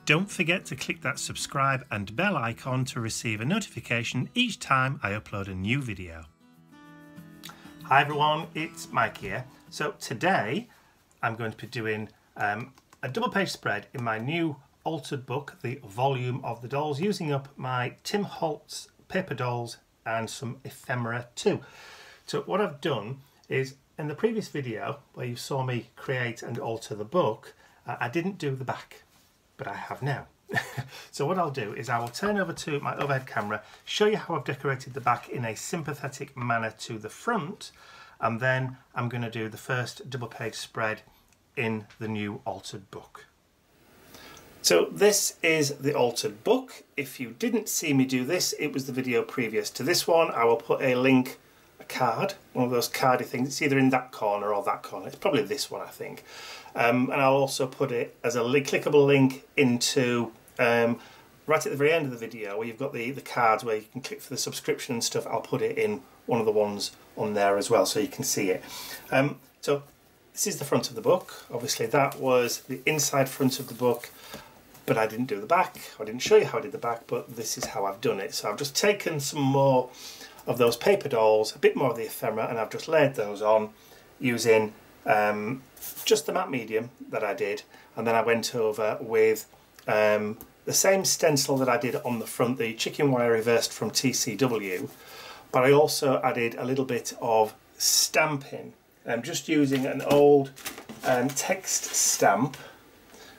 Don't forget to click that subscribe and bell icon to receive a notification each time I upload a new video. Hi everyone, it's Mike here. So today I'm going to be doing a double page spread in my new altered book, The Volume of the Dolls, using up my Tim Holtz paper dolls and some ephemera too. So what I've done is, in the previous video where you saw me create and alter the book, I didn't do the back, but I have now. So what I'll do is I will turn over to my overhead camera, show you how I've decorated the back in a sympathetic manner to the front, and then I'm going to do the first double page spread in the new altered book. So this is the altered book. If you didn't see me do this, it was the video previous to this one. I will put a link, a card, one of those cardy things. It's either in that corner or that corner. It's probably this one, I think. And I'll also put it as a clickable link into right at the very end of the video, where you've got the cards where you can click for the subscription and stuff. I'll put it in one of the ones on there as well, so you can see it. So this is the front of the book. Obviously that was the inside front of the book, but I didn't do the back. I didn't show you how I did the back, but this is how I've done it. So I've just taken some more of those paper dolls, a bit more of the ephemera, and I've just laid those on using just the matte medium that I did, and then I went over with the same stencil that I did on the front, the chicken wire reversed from TCW, but I also added a little bit of stamping. I'm just using an old text stamp,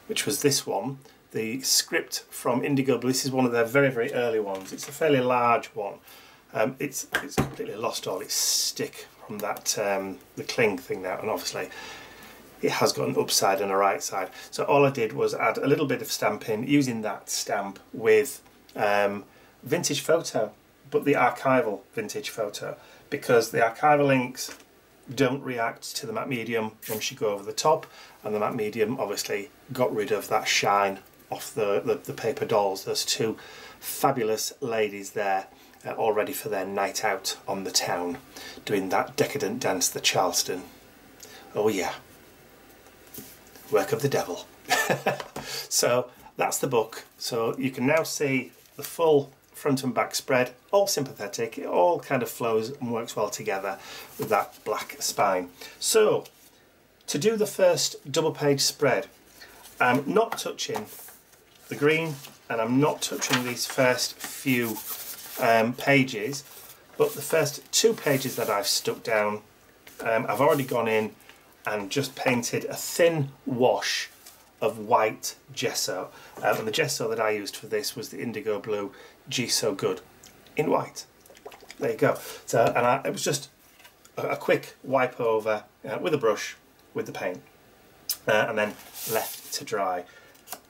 which was this one, the script from Indigo Blue. This is one of their very, very early ones. It's a fairly large one. It's completely lost all its stick from that the cling thing now, and obviously it has got an upside and a right side. So all I did was add a little bit of stamping using that stamp with vintage photo, but the archival vintage photo, because the archival inks don't react to the matte medium once you go over the top, and the matte medium obviously got rid of that shine off the paper dolls. There's two fabulous ladies there, all ready for their night out on the town, doing that decadent dance, the Charleston. Oh yeah, work of the devil. So that's the book. So you can now see the full front and back spread, all sympathetic. It all kind of flows and works well together with that black spine. So to do the first double page spread, I'm not touching the green, and I'm not touching these first few pages, but the first two pages that I've stuck down, I've already gone in and just painted a thin wash of white gesso, and the gesso that I used for this was the Indigo Blue Gesso Good in white. There you go. So, and it was just a quick wipe over with a brush with the paint, and then left to dry.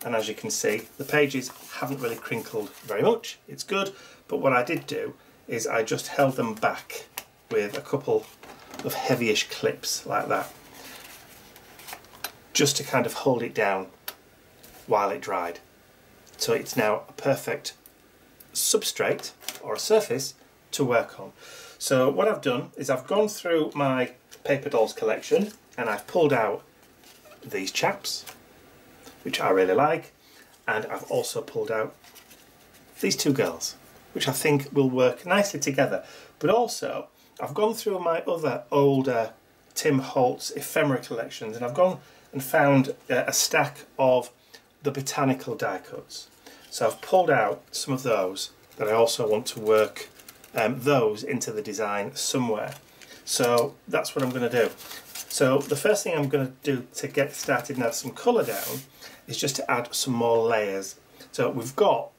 And as you can see, the pages haven't really crinkled very much. It's good. But what I did do is I just held them back with a couple of heavyish clips like that, just to kind of hold it down while it dried. So it's now a perfect substrate or a surface to work on. So what I've done is I've gone through my paper dolls collection, and I've pulled out these chaps, which I really like, and I've also pulled out these two girls, which I think will work nicely together. But also, I've gone through my other older Tim Holtz ephemera collections, and I've gone and found a stack of the botanical die cuts. So I've pulled out some of those that I also want to work those into the design somewhere. So that's what I'm going to do. So the first thing I'm going to do to get started and add some colour down is just to add some more layers. So we've got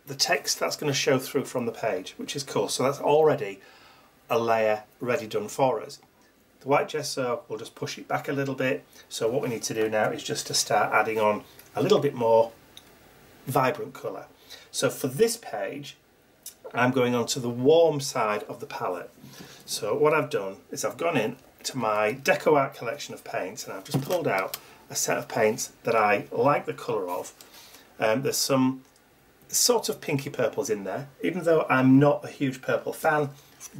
the text that's going to show through from the page, which is cool. So that's already a layer ready done for us. The white gesso will just push it back a little bit. So what we need to do now is just to start adding on a little bit more vibrant colour. So for this page, I'm going on to the warm side of the palette. So what I've done is I've gone in to my Deco Art collection of paints, and I've just pulled out a set of paints that I like the colour of. There's some sort of pinky purples in there, even though I'm not a huge purple fan,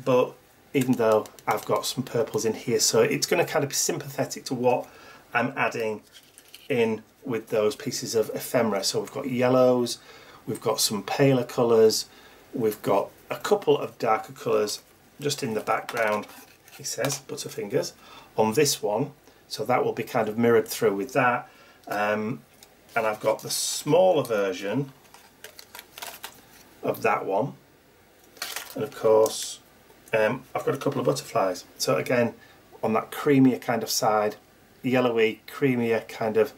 but even though I've got some purples in here, so it's going to kind of be sympathetic to what I'm adding in with those pieces of ephemera. So we've got yellows, we've got some paler colours, we've got a couple of darker colours just in the background, he says, butterfingers, on this one. So that will be kind of mirrored through with that. And I've got the smaller version of that one. And of course, I've got a couple of butterflies. So again, on that creamier kind of side, yellowy, creamier kind of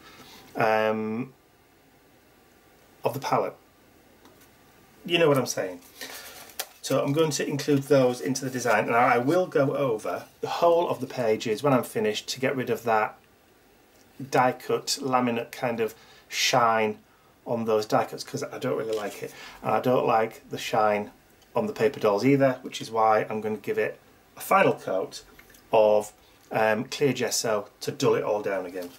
the palette. You know what I'm saying. So I'm going to include those into the design, and I will go over the whole of the pages when I'm finished to get rid of that die cut laminate kind of shine on those die cuts, because I don't really like it, and I don't like the shine on the paper dolls either, which is why I'm going to give it a final coat of clear gesso to dull it all down again.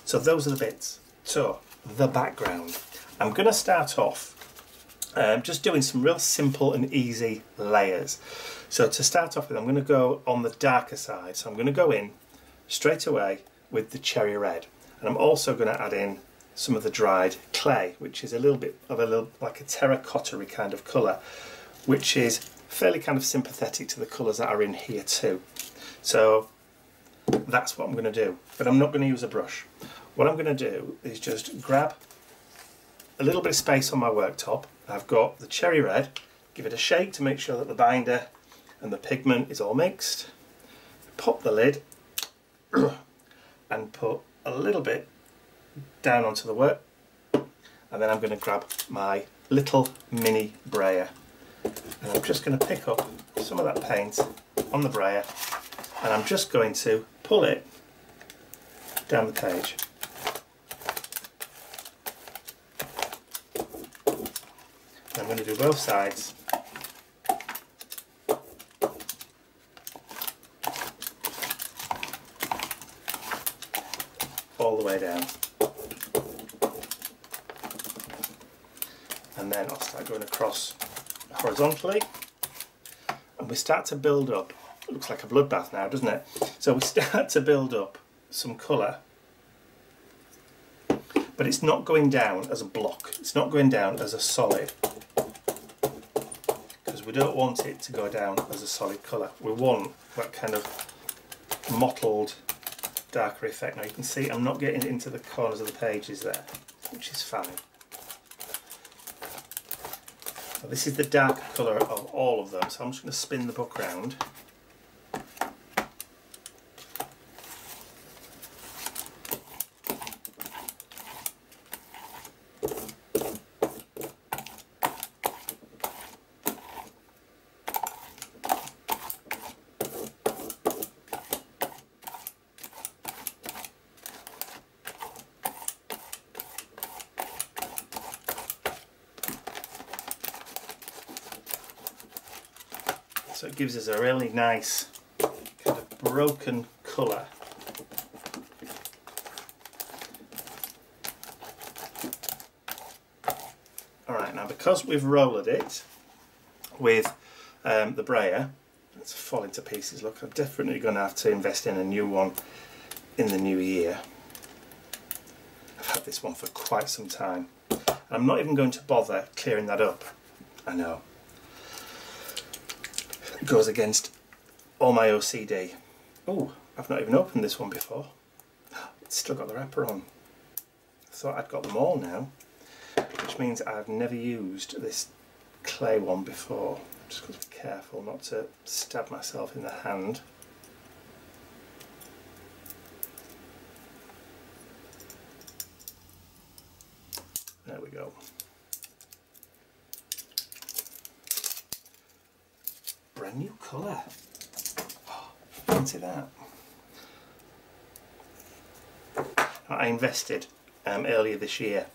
So those are the bits. So the background. I'm going to start off just doing some real simple and easy layers. So to start off with, I'm going to go on the darker side. So I'm going to go in straight away with the cherry red, and I'm also going to add in some of the dried clay, which is a little bit of like a terracotta-y kind of colour, which is fairly kind of sympathetic to the colours that are in here too. So that's what I'm going to do, but I'm not going to use a brush. What I'm going to do is just grab a little bit of space on my worktop. I've got the cherry red, give it a shake to make sure that the binder and the pigment is all mixed. Pop the lid and put a little bit down onto the work, and then I'm going to grab my little mini brayer, and I'm just going to pick up some of that paint on the brayer, and I'm just going to pull it down the page. I'm going to do both sides. All the way down. And then I'll start going across horizontally, and we start to build up. It looks like a bloodbath now, doesn't it? So we start to build up some colour, but it's not going down as a block. It's not going down as a solid, because we don't want it to go down as a solid colour. We want that kind of mottled, darker effect. Now you can see I'm not getting it into the corners of the pages there, which is fine. Now this is the darker colour of all of them, so I'm just going to spin the book round. So it gives us a really nice kind of broken colour. Alright, now because we've rolled it with the brayer, it's falling to pieces. Look, I'm definitely going to have to invest in a new one in the new year. I've had this one for quite some time. I'm not even going to bother clearing that up. I know. It goes against all my OCD. Oh, I've not even opened this one before. It's still got the wrapper on. I thought I'd got them all now, which means I've never used this clay one before. Just got to be careful not to stab myself in the hand. There we go. Brand new colour. Oh, fancy that. I invested earlier this year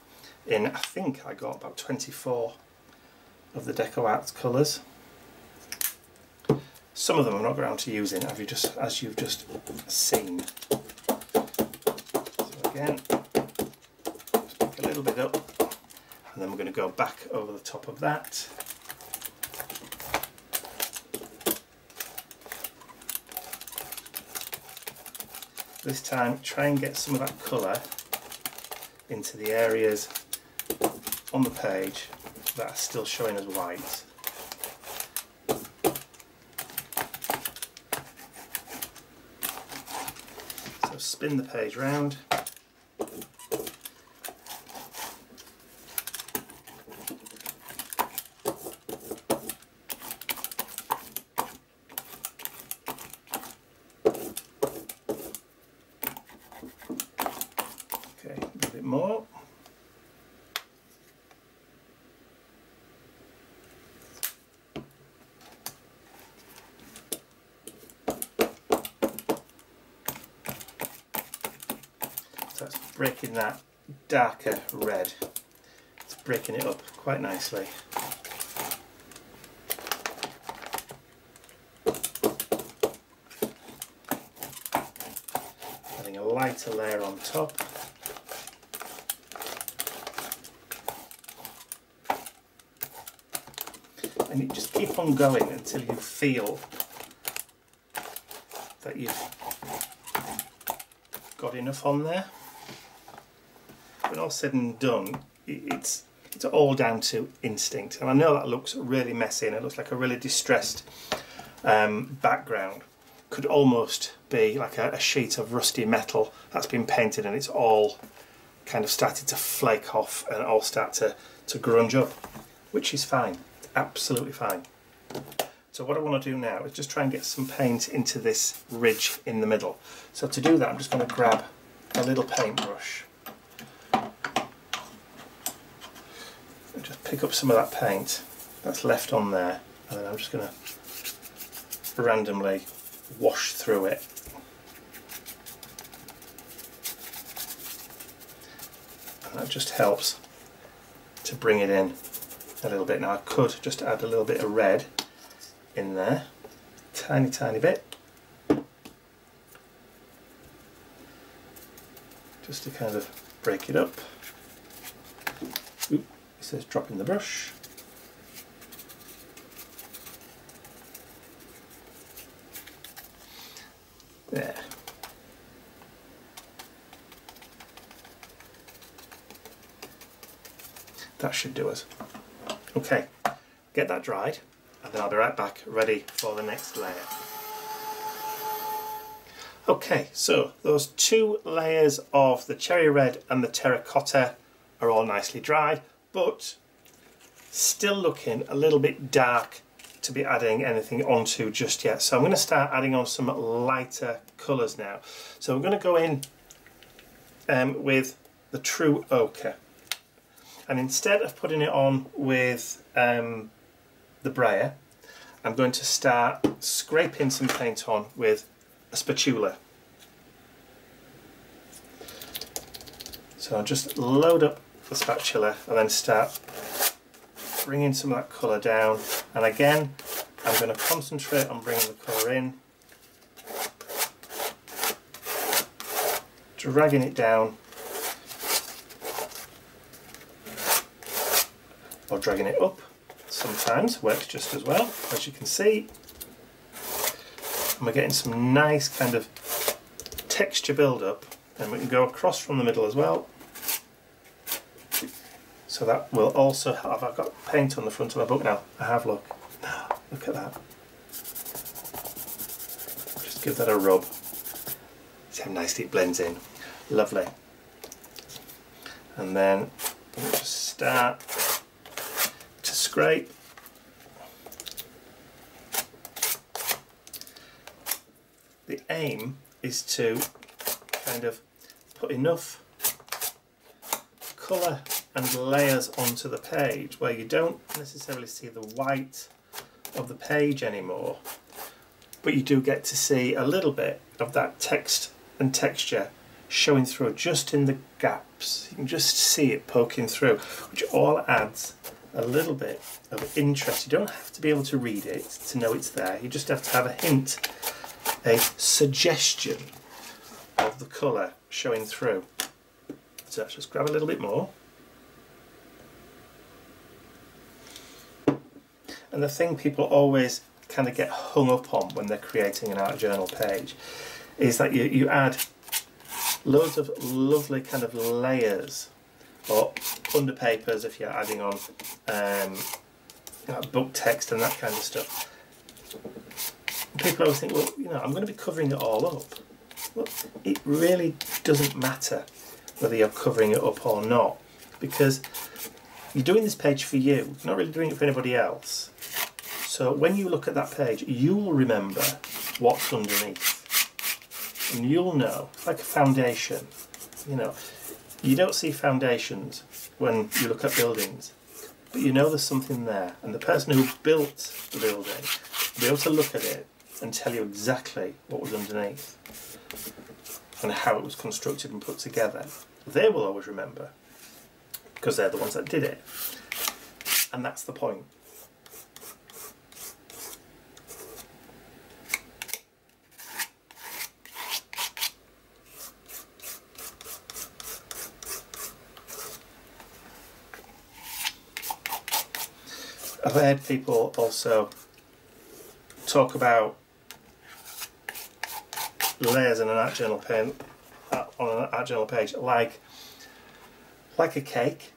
in, I think I got about 24 of the Deco Arts colours. Some of them I've not got around to using, as you've just seen. So again, just pick a little bit up, and then we're going to go back over the top of that. This time, try and get some of that colour into the areas on the page that are still showing as white. So spin the page round. Okay, a little bit more. So it's breaking that darker red. It's breaking it up quite nicely. Adding a lighter layer on top. And you just keep on going until you feel that you've got enough on there. When all said and done, it's all down to instinct. And I know that looks really messy and it looks like a really distressed background. Could almost be like a sheet of rusty metal that's been painted and it's all kind of started to flake off and all start to grunge up, which is fine. Absolutely fine. So what I want to do now is just try and get some paint into this ridge in the middle. So to do that, I'm just going to grab a little paintbrush and just pick up some of that paint that's left on there, and then I'm just going to randomly wash through it. And that just helps to bring it in a little bit. Now I could just add a little bit of red in there, tiny bit, just to kind of break it up. Oop, it says drop in the brush. There. That should do us. Okay, get that dried and then I'll be right back ready for the next layer. Okay, so those two layers of the cherry red and the terracotta are all nicely dried, but still looking a little bit dark to be adding anything onto just yet. So I'm going to start adding on some lighter colours now. So I'm going to go in with the true ochre. And instead of putting it on with the brayer, I'm going to start scraping some paint on with a spatula. So I'll just load up the spatula and then start bringing some of that colour down. And again, I'm going to concentrate on bringing the colour in, dragging it down, or dragging it up. Sometimes works just as well, as you can see. And we're getting some nice kind of texture build up, and we can go across from the middle as well. So that will also have, I've got paint on the front of my book now. I have, look at that. Just give that a rub. See how nicely it blends in. Lovely. And then we'll just start to scrape. The aim is to kind of put enough colour and layers onto the page where you don't necessarily see the white of the page anymore, but you do get to see a little bit of that text and texture showing through just in the gaps. You can just see it poking through, which all adds a little bit of interest. You don't have to be able to read it to know it's there. You just have to have a hint, a suggestion of the colour showing through. So let's just grab a little bit more. And the thing people always kind of get hung up on when they're creating an art journal page is that you add loads of lovely kind of layers or under papers if you're adding on book text and that kind of stuff. People always think, well, you know, I'm going to be covering it all up. Well, it really doesn't matter whether you're covering it up or not, because you're doing this page for you, you're not really doing it for anybody else. So when you look at that page, you will remember what's underneath. And you'll know, it's like a foundation. You know, you don't see foundations when you look at buildings, but you know there's something there. And the person who built the building will be able to look at it and tell you exactly what was underneath and how it was constructed and put together. They will always remember, because they're the ones that did it. And that's the point. I've heard people also talk about layers in an art journal on an art journal page like a cake.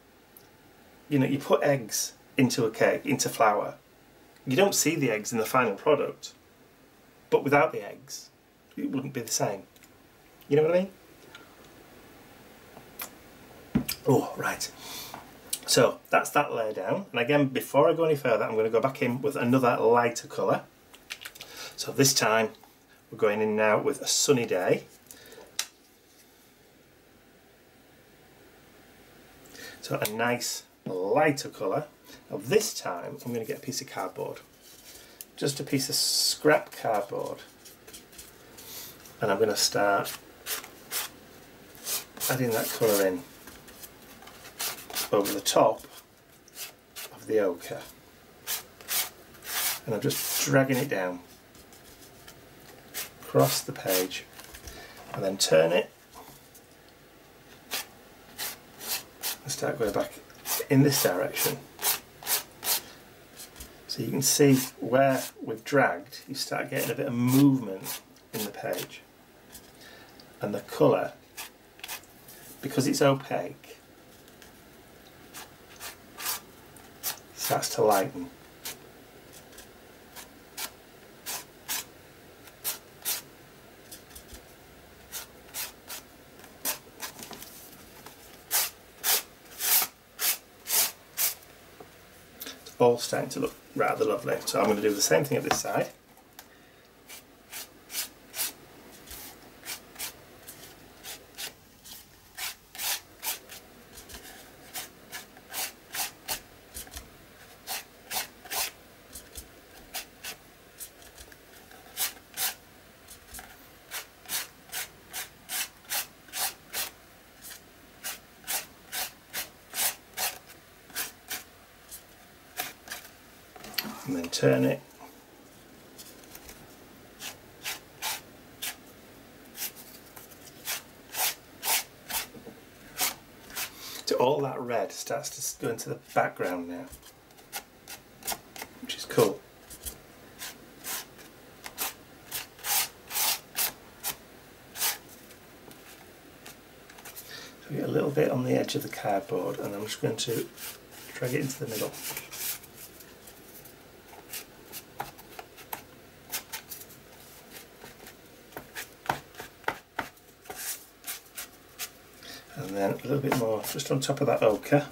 You know, you put eggs into a cake, into flour. You don't see the eggs in the final product, but without the eggs, it wouldn't be the same. You know what I mean? Oh, right. So that's that layer down. And again, before I go any further, I'm going to go back in with another lighter colour. So this time, we're going in now with a sunny day. So a nice lighter colour. Now this time I'm going to get a piece of cardboard. Just a piece of scrap cardboard. And I'm going to start adding that colour in over the top of the ochre. And I'm just dragging it down across the page and then turn it and start going back in this direction. So you can see where we've dragged, you start getting a bit of movement in the page. And the colour, because it's opaque, starts to lighten. All starting to look rather lovely. So I'm going to do the same thing at this side. And then turn it. So all that red starts to go into the background now, which is cool. So we get a little bit on the edge of the cardboard, and I'm just going to drag it into the middle. And then a little bit more just on top of that ochre.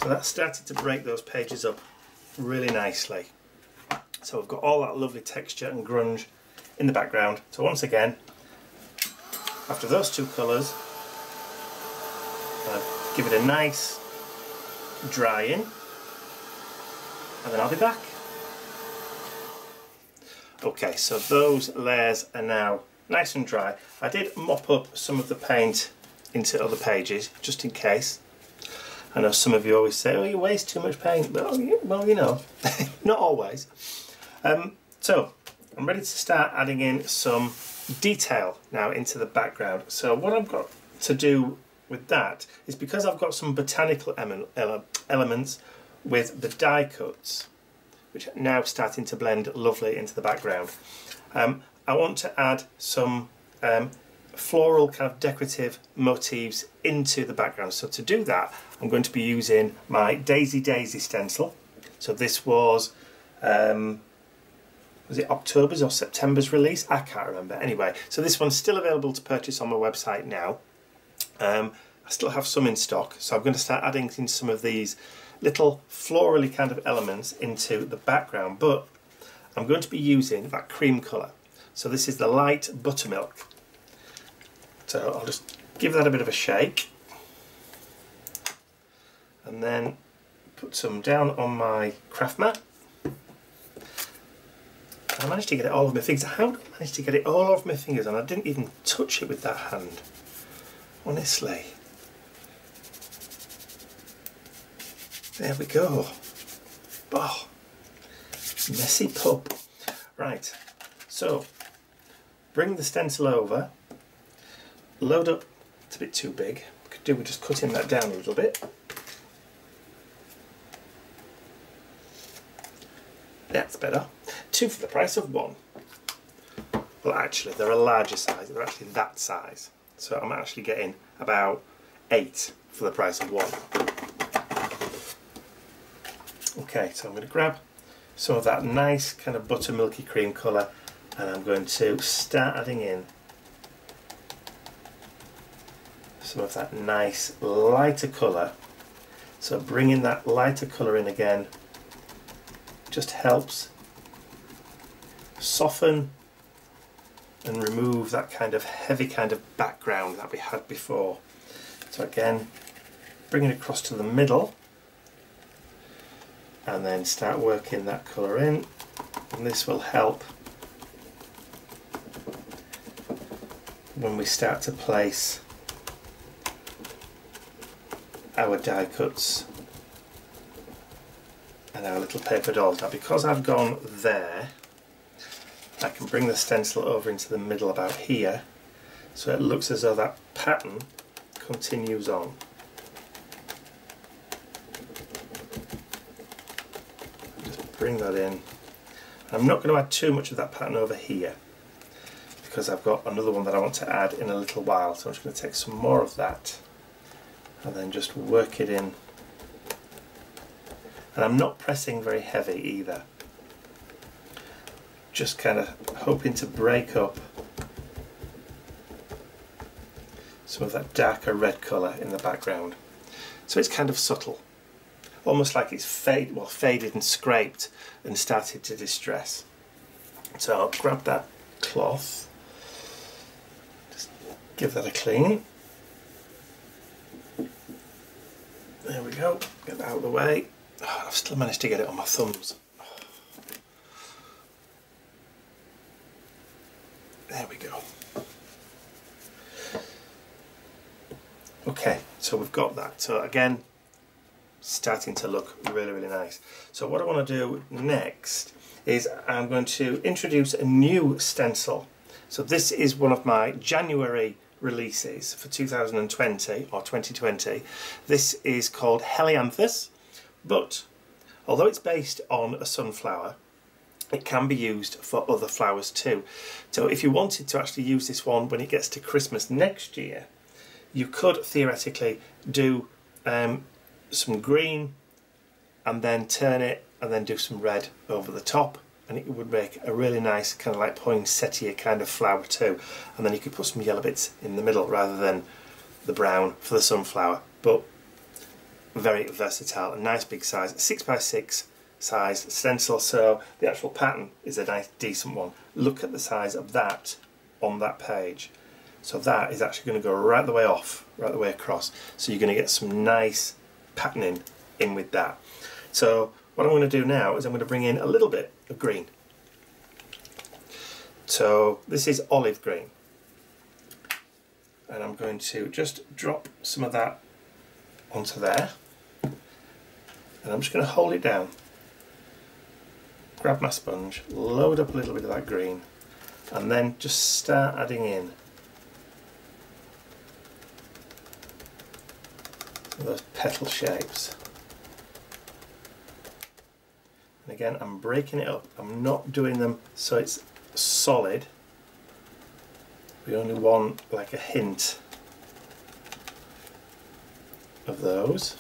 So that's started to break those pages up really nicely. So we've got all that lovely texture and grunge in the background. So once again, after those two colours, give it a nice drying, and then I'll be back. Okay, so those layers are now nice and dry. I did mop up some of the paint into other pages, just in case. I know some of you always say, oh, you waste too much paint. Well, you know, not always. So, I'm ready to start adding in some detail now into the background. So what I've got to do with that is, because I've got some botanical elements with the die cuts, which are now starting to blend lovely into the background. I'm I want to add some floral kind of decorative motifs into the background. So to do that, I'm going to be using my Daisy stencil. So this was it October's or September's release? I can't remember. Anyway, so this one's still available to purchase on my website now. I still have some in stock, so I'm going to start adding in some of these little florally kind of elements into the background, but I'm going to be using that cream colour. So this is the light buttermilk. So I'll just give that a bit of a shake and then put some down on my craft mat. I managed to get it all over my fingers. How did I manage to get it all over my fingers and I didn't even touch it with that hand? Honestly. There we go. Oh, messy pup. Right, so bring the stencil over, load up. It's a bit too big. Could do with just cutting that down a little bit. That's better. 2 for the price of 1. Well, actually, they're a larger size. They're actually that size. So I'm actually getting about 8 for the price of 1. Okay, so I'm going to grab some of that nice kind of buttermilky cream colour and I'm going to start adding in some of that nice lighter colour. So bringing that lighter colour in again just helps soften and remove that kind of heavy kind of background that we had before. So again, bring it across to the middle and then start working that colour in, and this will help when we start to place our die cuts and our little paper dolls. Now because I've gone there, I can bring the stencil over into the middle about here so it looks as though that pattern continues on. Just bring that in. I'm not going to add too much of that pattern over here because I've got another one that I want to add in a little while, so I'm just going to take some more of that and then just work it in. And I'm not pressing very heavy either, just kind of hoping to break up some of that darker red colour in the background. So it's kind of subtle, almost like it's faded and scraped and started to distress. So I'll grab that cloth, just give that a clean. There we go, get that out of the way. Oh, I've still managed to get it on my thumbs. There we go. Okay, so we've got that. So again, starting to look really, really nice. So what I want to do next is I'm going to introduce a new stencil. So this is one of my January releases for 2020 or 2020. This is called Helianthus, but although it's based on a sunflower, it can be used for other flowers too. So if you wanted to actually use this one when it gets to Christmas next year, you could theoretically do some green and then turn it and then do some red over the top, and it would make a really nice kind of like poinsettia kind of flower too. And then you could put some yellow bits in the middle rather than the brown for the sunflower. But very versatile, a nice big size, 6x6 size stencil, so the actual pattern is a nice decent one. Look at the size of that on that page. So that is actually going to go right the way off, right the way across. So you're going to get some nice patterning in with that. So what I'm going to do now is I'm going to bring in a little bit of green. So this is olive green. And I'm going to just drop some of that onto there. And I'm just going to hold it down. Grab my sponge, load up a little bit of that green, and then just start adding in those petal shapes. And again, I'm breaking it up. I'm not doing them so it's solid. we only want like a hint of those.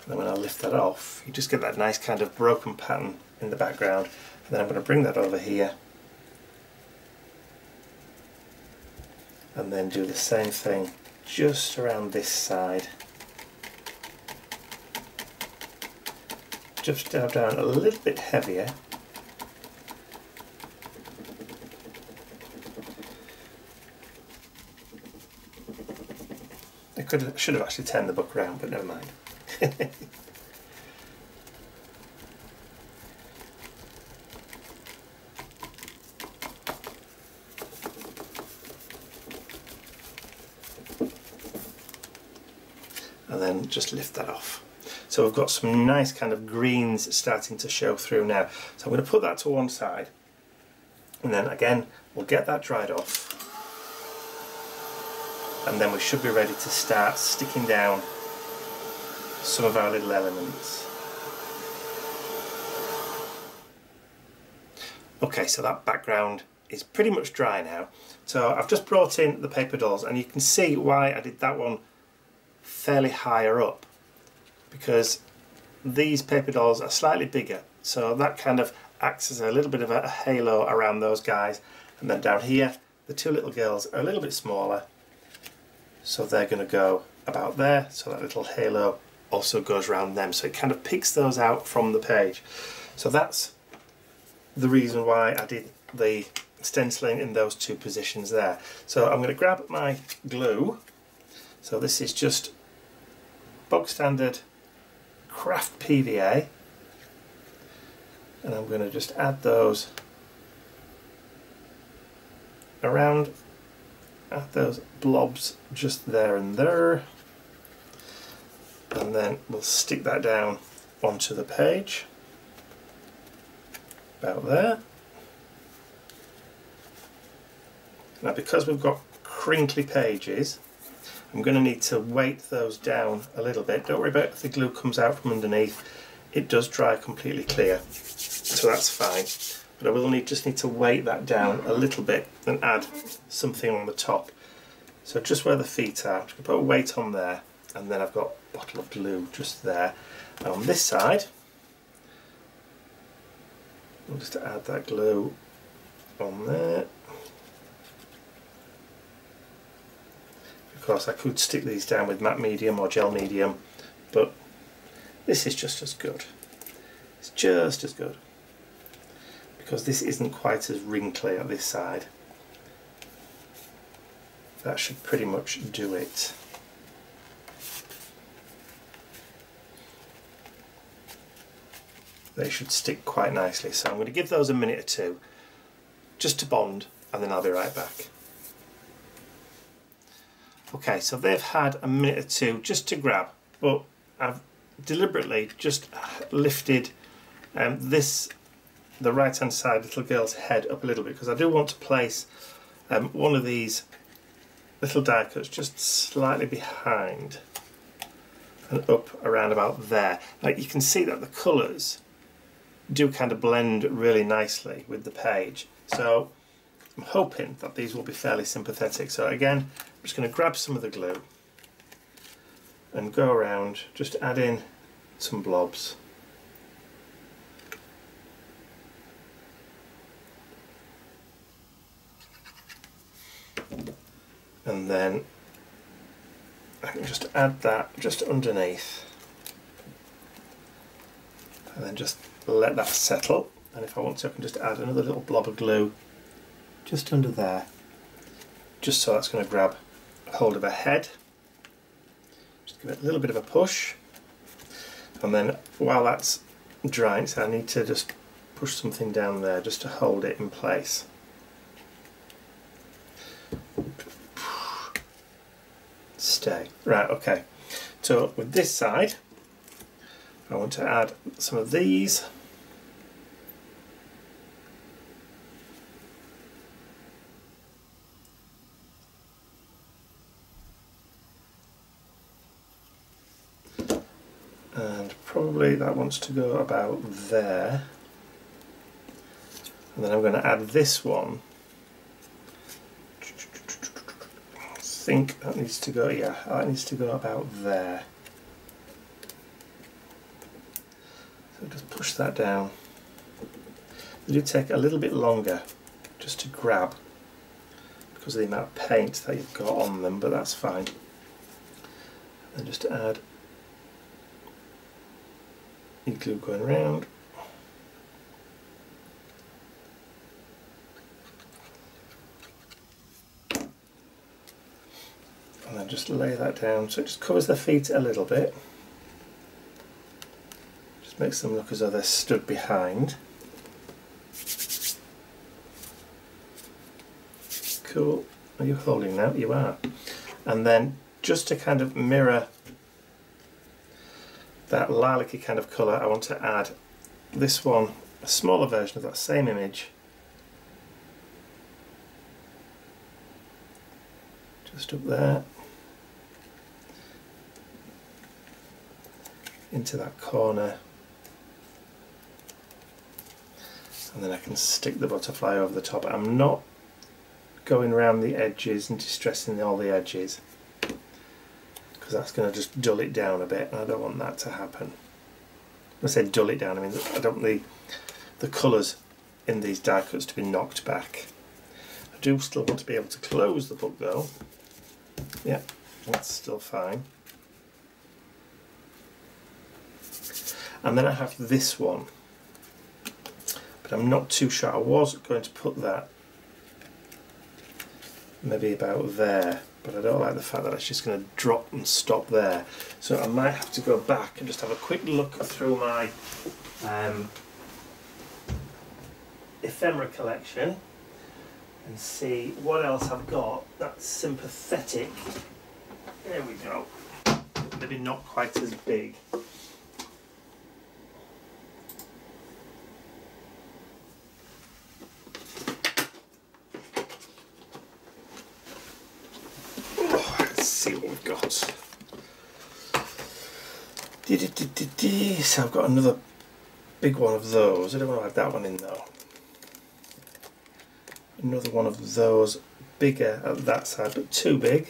And then when I lift that off, you just get that nice kind of broken pattern in the background. And then I'm going to bring that over here and then do the same thing just around this side. Just dab down a little bit heavier. I should have actually turned the book around, but never mind. And then just lift that off. So we've got some nice kind of greens starting to show through now. So I'm going to put that to one side, and then again we'll get that dried off, and then we should be ready to start sticking down some of our little elements. Okay, so that background is pretty much dry now. So I've just brought in the paper dolls, and you can see why I did that one fairly higher up, because these paper dolls are slightly bigger, so that kind of acts as a little bit of a halo around those guys. And then down here the two little girls are a little bit smaller, so they're going to go about there, so that little halo also goes around them, so it kind of picks those out from the page. So that's the reason why I did the stenciling in those two positions there. So I'm going to grab my glue. So this is just bog standard craft PVA, and I'm going to just add those around, add those blobs just there and there, and then we'll stick that down onto the page about there. Now, because we've got crinkly pages, I'm going to need to weight those down a little bit. Don't worry about if the glue comes out from underneath, it does dry completely clear, so that's fine. But I will just need to weight that down a little bit and add something on the top. So just where the feet are, I'm just going to put a weight on there, and then I've got a bottle of glue just there. And on this side, I'll just add that glue on there. Of course, I could stick these down with matte medium or gel medium, but this is just as good. It's just as good, because this isn't quite as wrinkly on this side. That should pretty much do it. They should stick quite nicely, so I'm going to give those a minute or two just to bond, and then I'll be right back. Okay, so they've had a minute or two just to grab, but I've deliberately just lifted the right hand side little girl's head up a little bit, because I do want to place one of these little die cuts just slightly behind and up around about there. Now you can see that the colours do kind of blend really nicely with the page, so I'm hoping that these will be fairly sympathetic. So again, I'm just going to grab some of the glue and go around, just add in some blobs. And then I can just add that just underneath, and then just let that settle. And if I want to, I can just add another little blob of glue just under there, just so that's going to grab hold of her head. Just give it a little bit of a push, and then while that's drying, so I need to just push something down there just to hold it in place. Stay. Right, okay. So with this side, I want to add some of these. and probably that wants to go about there. And then I'm going to add this one. I think that needs to go, yeah, that needs to go about there. So just push that down. They do take a little bit longer just to grab because of the amount of paint that you've got on them, but that's fine. And just to add glue going around. And then just lay that down so it just covers the feet a little bit. Just makes them look as though they're stood behind. Cool. Are you holding now? You are. And then just to kind of mirror that lilac-y kind of colour, I want to add this one, a smaller version of that same image, just up there, into that corner, and then I can stick the butterfly over the top. I'm not going around the edges and distressing all the edges, because that's going to just dull it down a bit, and I don't want that to happen. When I say dull it down, I mean I don't want the colours in these die cuts to be knocked back. I do still want to be able to close the book though. Yeah, that's still fine. And then I have this one, but I'm not too sure. I was going to put that maybe about there, but I don't like the fact that it's just going to drop and stop there. So I might have to go back and just have a quick look through my ephemera collection and see what else I've got that's sympathetic. There we go. Maybe not quite as big. See what we've got. So I've got another big one of those. I don't want to add that one in though. Another one of those, bigger at that side, but too big.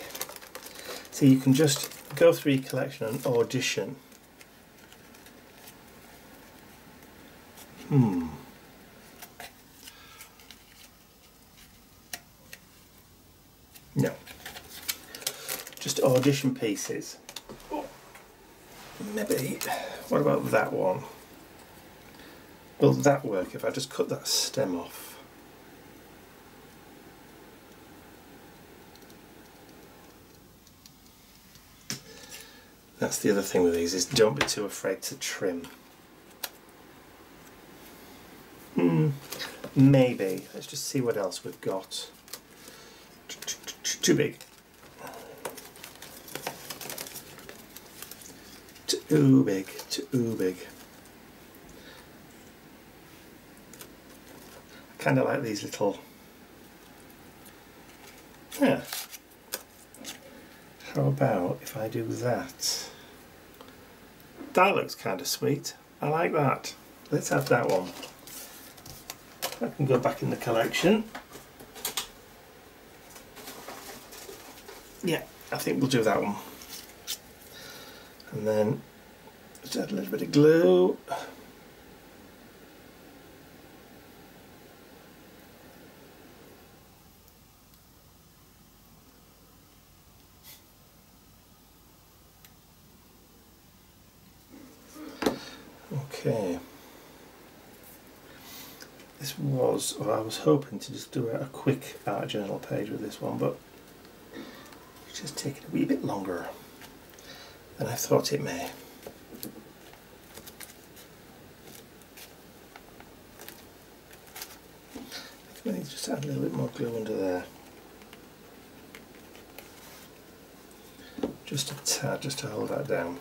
So you can just go through your collection and audition. No. Just audition pieces. Maybe, what about that one? Will that work if I just cut that stem off? That's the other thing with these, is don't be too afraid to trim. Maybe. Let's just see what else we've got. Too big. Too big, too big. I kind of like these little... Yeah. How about if I do that? That looks kind of sweet. I like that. Let's have that one. I can go back in the collection. Yeah, I think we'll do that one. And then just add a little bit of glue. Okay. This was, or I was hoping to just do a quick art journal page with this one, but it's just taking a wee bit longer than I thought it may. I need to just add a little bit more glue under there. Just a tad, just to hold that down.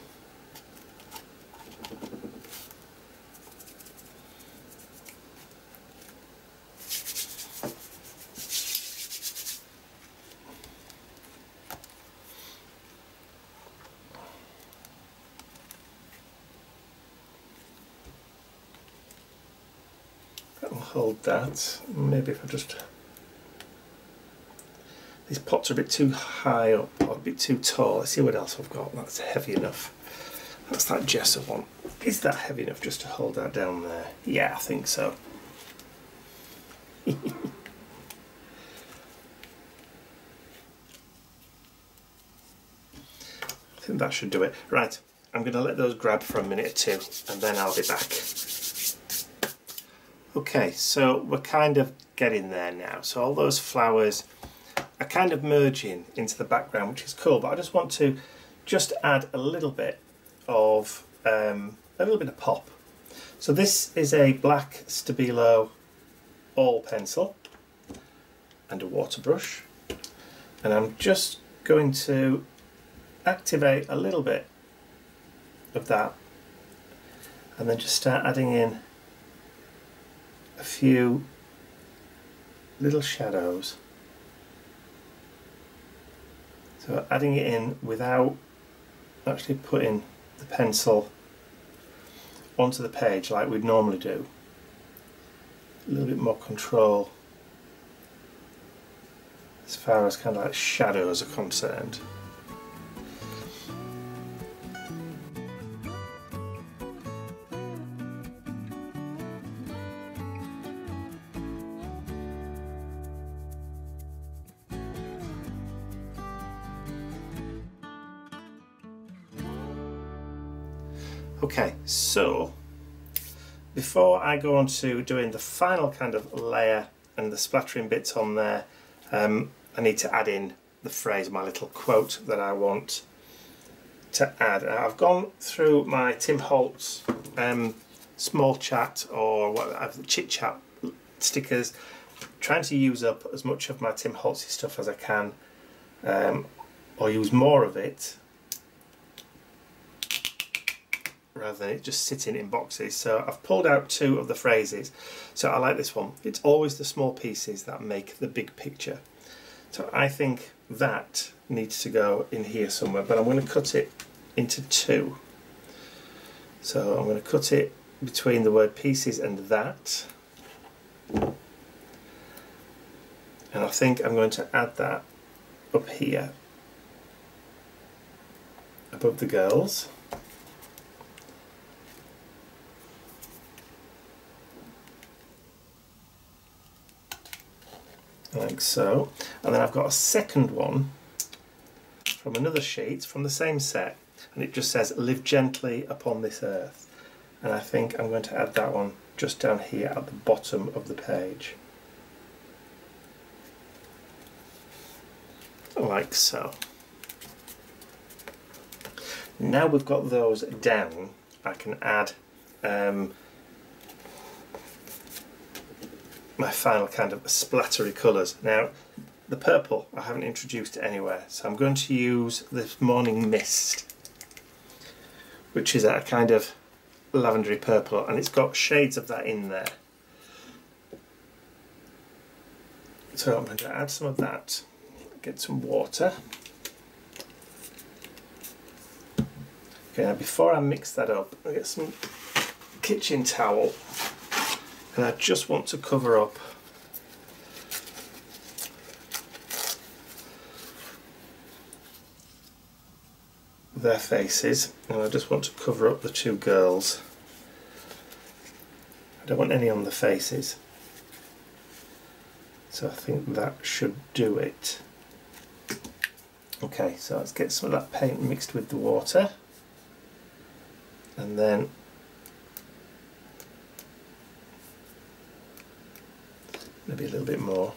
hold that. Maybe if I just... These pots are a bit too high up or a bit too tall. Let's see what else I've got. That's heavy enough. That's that gesso one. Is that heavy enough just to hold that down there? Yeah, I think so. I think that should do it. Right, I'm going to let those grab for a minute or two and then I'll be back. Okay, so we're kind of getting there now. So all those flowers are kind of merging into the background, which is cool, but I just want to just add a little bit of pop. So this is a black Stabilo all pencil and a water brush, and I'm just going to activate a little bit of that and then just start adding in a few little shadows. So adding it in without actually putting the pencil onto the page like we'd normally do. A little bit more control as far as kind of like shadows are concerned. Okay, so before I go on to doing the final kind of layer and the splattering bits on there, I need to add in the phrase, my little quote that I want to add. I've gone through my Tim Holtz small chat or what chit chat stickers, trying to use up as much of my Tim Holtz stuff as I can, or use more of it, rather than it just sitting in boxes. So I've pulled out two of the phrases. So I like this one. It's always the small pieces that make the big picture. So I think that needs to go in here somewhere, but I'm going to cut it into two. So I'm going to cut it between the word pieces and that. And I think I'm going to add that up here above the girls. Like so, and then I've got a second one from another sheet from the same set, and it just says live gently upon this earth, and I think I'm going to add that one just down here at the bottom of the page, like so. Now we've got those down, I can add my final kind of splattery colours. Now the purple I haven't introduced anywhere, so I'm going to use this Morning Mist, which is a kind of lavendery purple, and it's got shades of that in there. So I'm going to add some of that, get some water. Okay, now before I mix that up, I'll get some kitchen towel. And I just want to cover up their faces, and I just want to cover up the two girls. I don't want any on the faces, so I think that should do it. Okay, so let's get some of that paint mixed with the water, and then maybe a little bit more.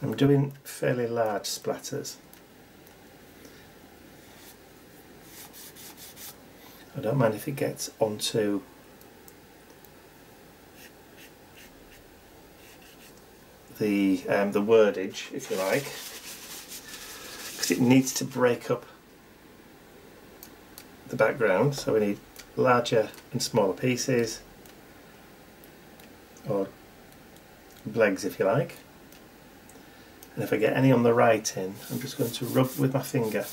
I'm doing fairly large splatters. I don't mind if it gets onto the wordage, if you like, because it needs to break up the background. So we need larger and smaller pieces, or legs if you like. And if I get any on the writing, I'm just going to rub with my finger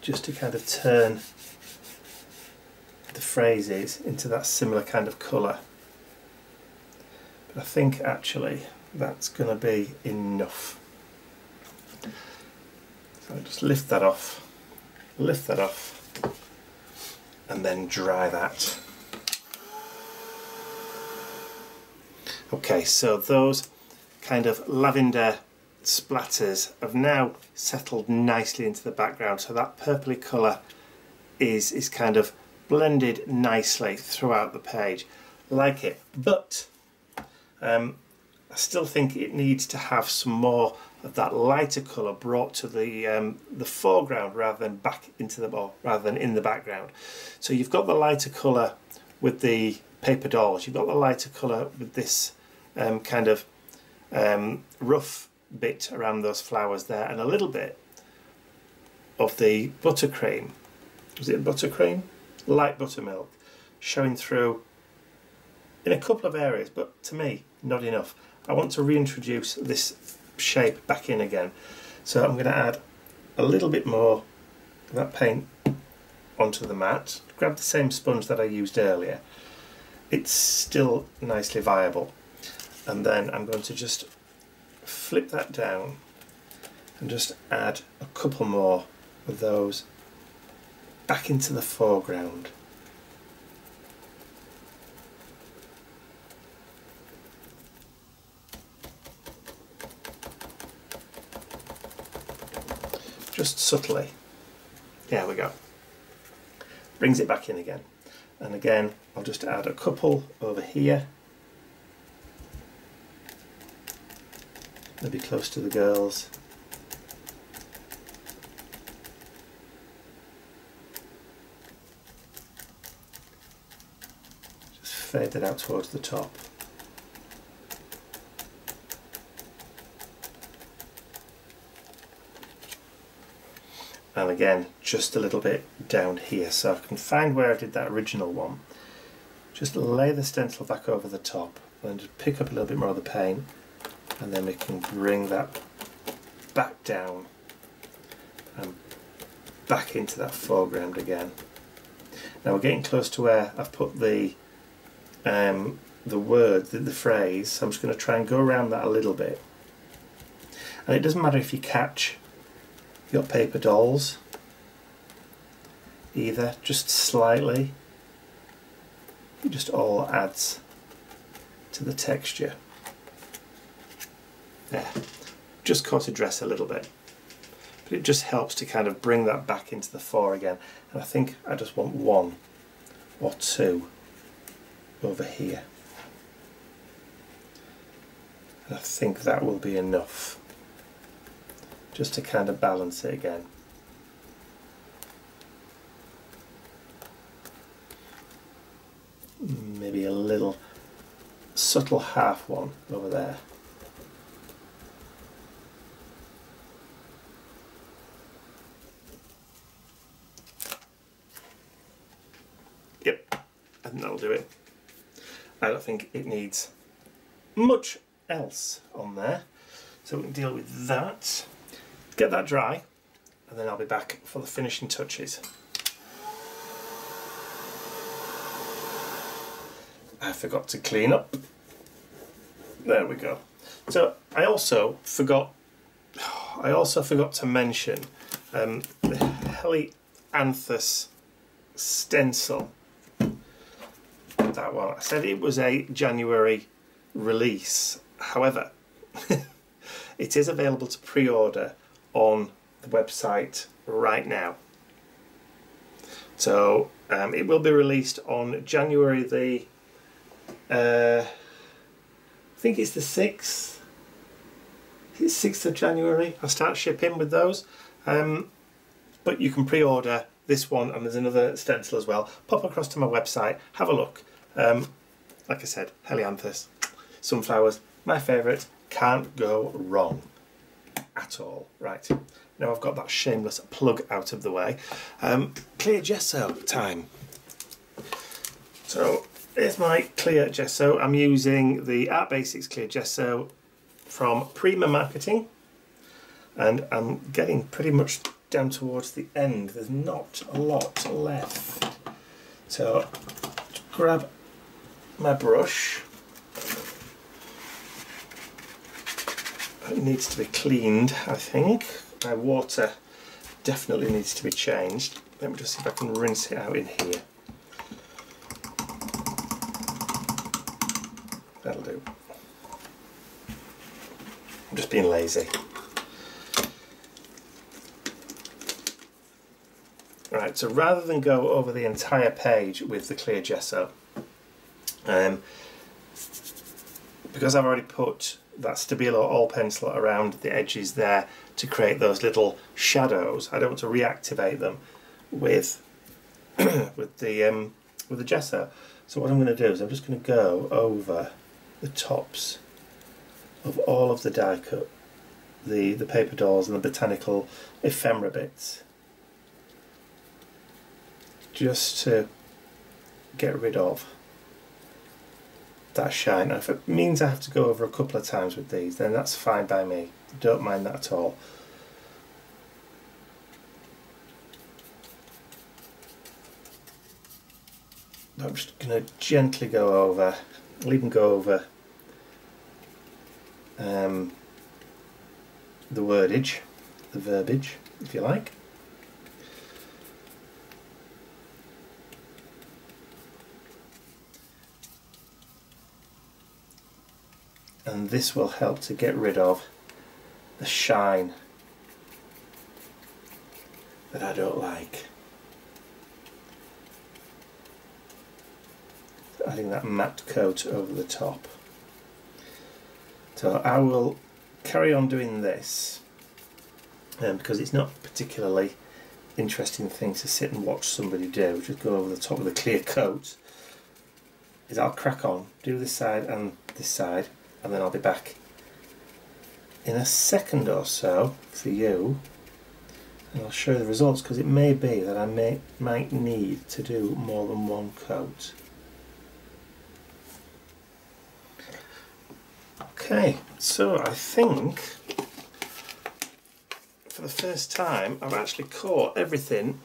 just to kind of turn the phrases into that similar kind of colour. But I think actually that's going to be enough. So just lift that off, and then dry that. Okay, so those kind of lavender splatters have now settled nicely into the background, so that purpley colour is kind of blended nicely throughout the page. Like it, but I still think it needs to have some more of that lighter colour brought to the foreground rather than back into the ball, rather than in the background. So you've got the lighter colour with the paper dolls, you've got the lighter colour with this kind of rough bit around those flowers there, and a little bit of the buttercream. Was it buttercream? Light buttermilk showing through in a couple of areas, but to me not enough. I want to reintroduce this shape back in again, so I'm going to add a little bit more of that paint onto the mat. Grab the same sponge that I used earlier, it's still nicely viable, and then I'm going to just flip that down and just add a couple more of those back into the foreground. Just subtly. There we go. Brings it back in again. And again, I'll just add a couple over here. Maybe close to the girls. Just fade that out towards the top. And again, just a little bit down here, so I can find where I did that original one. Just lay the stencil back over the top and just pick up a little bit more of the paint, and then we can bring that back down and back into that foreground again. Now we're getting close to where I've put the word, the phrase, so I'm just going to try and go around that a little bit. And it doesn't matter if you catch your paper dolls either, just slightly. It just all adds to the texture. There, just caught a dress a little bit, but it just helps to kind of bring that back into the fore again. And I think I just want one or two over here, and I think that will be enough just to kind of balance it again. Maybe a little subtle half one over there. Yep, I think that'll do it. I don't think it needs much else on there, so we can deal with that. Get that dry, and then I'll be back for the finishing touches. I forgot to clean up. There we go. So I also forgot to mention the Helianthus stencil. That one. I said it was a January release. However, it is available to pre-order on the website right now. So it will be released on January the I think it's the 6th. It's 6th of January. I'll start shipping with those. But you can pre-order this one, and there's another stencil as well. Pop across to my website, have a look. like I said, helianthus, sunflowers, my favourite, can't go wrong at all. Right, now I've got that shameless plug out of the way. Clear gesso time. So here's my clear gesso. I'm using the Art Basics clear gesso from Prima Marketing, and I'm getting pretty much down towards the end. There's not a lot left. So grab my brush. It needs to be cleaned, I think. My water definitely needs to be changed. Let me just see if I can rinse it out in here. That'll do. I'm just being lazy. Right, so rather than go over the entire page with the clear gesso, because I've already put that Stabilo all pencil around the edges there to create those little shadows, I don't want to reactivate them with with the gesso. So what I'm going to do is I'm just going to go over the tops of all of the die cut, the paper dolls and the botanical ephemera bits, just to get rid of that shine. And if it means I have to go over a couple of times with these, then that's fine by me. Don't mind that at all. I'm just going to gently go over, I'll even go over the wordage, the verbiage, if you like. And this will help to get rid of the shine that I don't like. So adding that matte coat over the top. So I will carry on doing this because it's not a particularly interesting thing to sit and watch somebody do. Just go over the top with a clear coat. Is I'll crack on, do this side and this side, and then I'll be back in a second or so for you, and I'll show you the results, because it may be that I might need to do more than one coat. Okay, so I think for the first time I've actually caught everything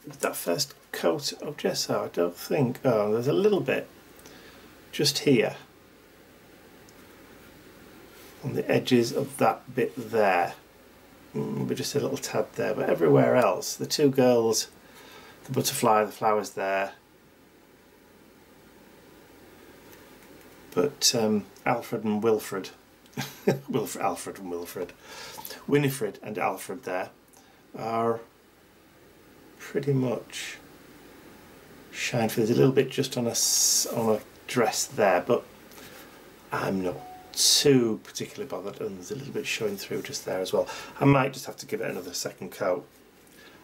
with that first coat of gesso. I don't think, oh, there's a little bit just here on the edges of that bit there, maybe just a little tad there, but everywhere else, the two girls, the butterfly, the flowers there, but Alfred and Wilfred, Alfred and Wilfred, Winifred and Alfred there are pretty much shine through. There's a little bit just on a dress there, but I'm not too particularly bothered, and there's a little bit showing through just there as well. I might just have to give it another second coat,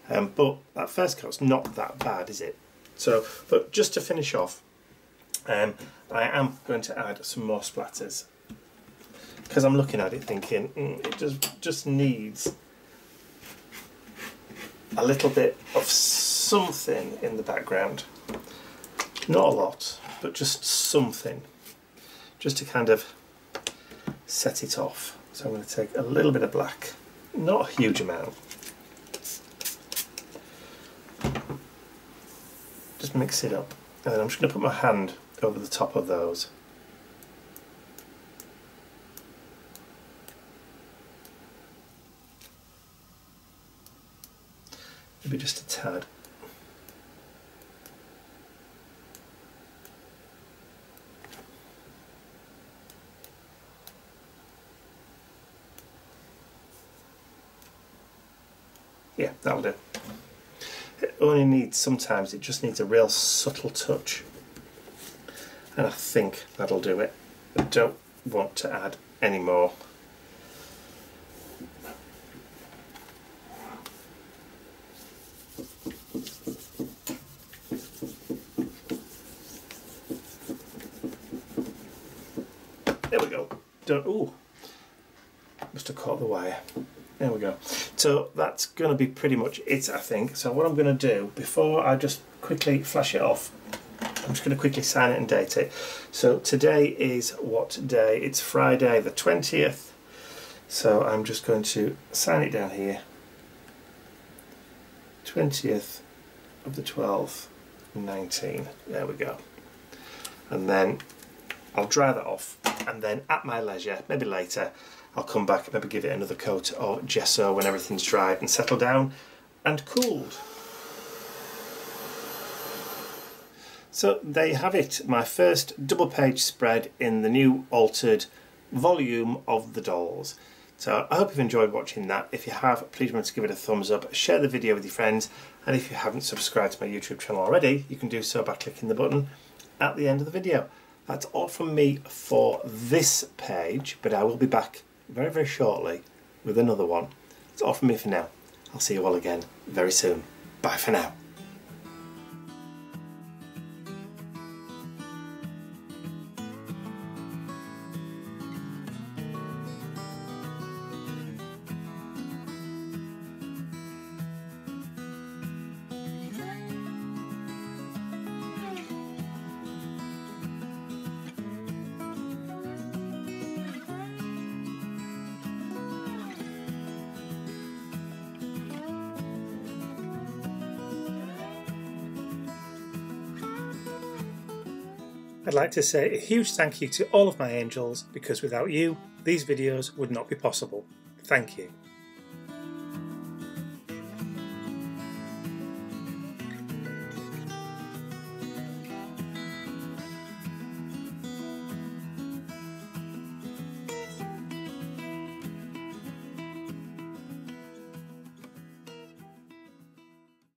but that first coat's not that bad, is it? So, but just to finish off, I am going to add some more splatters, because I'm looking at it thinking it just needs a little bit of something in the background. Not a lot, but just something, just to kind of set it off. So I'm going to take a little bit of black, not a huge amount, just mix it up, and then I'm just going to put my hand over the top of those. Maybe just a tad. Yeah, that'll do. It only needs, sometimes it just needs a real subtle touch, and I think that'll do it. I don't want to add any more. done. Ooh, must have caught the wire. There we go. So that's going to be pretty much it, I think. So what I'm going to do, before I just quickly flash it off, I'm just going to quickly sign it and date it. So today is what day? It's Friday the 20th. So I'm just going to sign it down here. 20th of the 12th, 19. There we go. And then I'll dry that off, and then at my leisure, maybe later, I'll come back and maybe give it another coat or gesso when everything's dried and settled down and cooled. So there you have it, my first double page spread in the new altered volume of the dolls. So I hope you've enjoyed watching that. If you have, please remember to give it a thumbs up, share the video with your friends, and if you haven't subscribed to my YouTube channel already, you can do so by clicking the button at the end of the video. That's all from me for this page, but I will be back very, very shortly with another one. That's all from me for now. I'll see you all again very soon. Bye for now. I'd like to say a huge thank you to all of my angels, because without you, these videos would not be possible. Thank you.